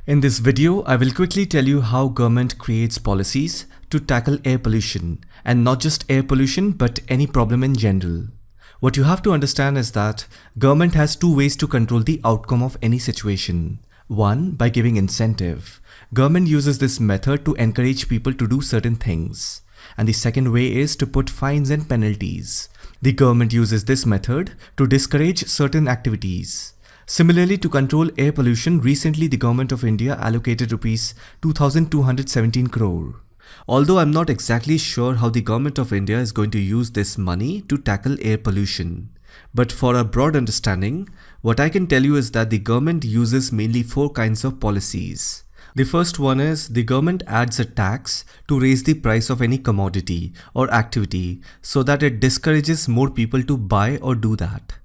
In this video, I will quickly tell you how government creates policies to tackle air pollution, and not just air pollution but any problem in general. What you have to understand is that government has two ways to control the outcome of any situation. One, by giving incentive. Government uses this method to encourage people to do certain things. And the second way is to put fines and penalties. The government uses this method to discourage certain activities. Similarly, to control air pollution, recently the Government of India allocated Rs 2,217 crore. Although I'm not exactly sure how the Government of India is going to use this money to tackle air pollution. But for a broad understanding, what I can tell you is that the government uses mainly four kinds of policies. The first one is the government adds a tax to raise the price of any commodity or activity so that it discourages more people to buy or do that.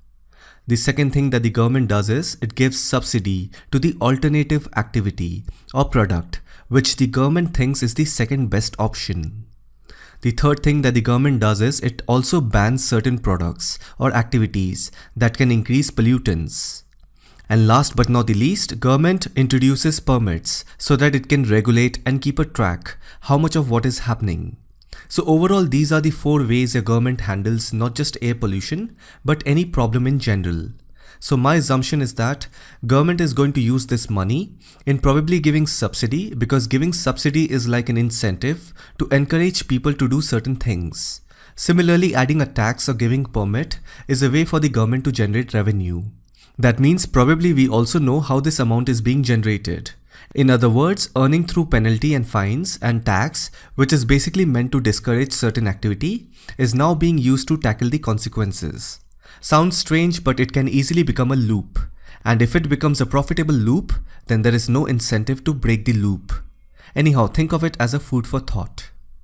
The second thing that the government does is it gives subsidy to the alternative activity or product which the government thinks is the second best option. The third thing that the government does is it also bans certain products or activities that can increase pollutants. And last but not the least, government introduces permits so that it can regulate and keep a track how much of what is happening. So overall, these are the four ways a government handles not just air pollution, but any problem in general. So my assumption is that government is going to use this money in probably giving subsidy, because giving subsidy is like an incentive to encourage people to do certain things. Similarly, adding a tax or giving permit is a way for the government to generate revenue. That means probably we also know how this amount is being generated. In other words, earning through penalty and fines and tax, which is basically meant to discourage certain activity, is now being used to tackle the consequences. Sounds strange, but it can easily become a loop. And if it becomes a profitable loop, then there is no incentive to break the loop. Anyhow, think of it as a food for thought.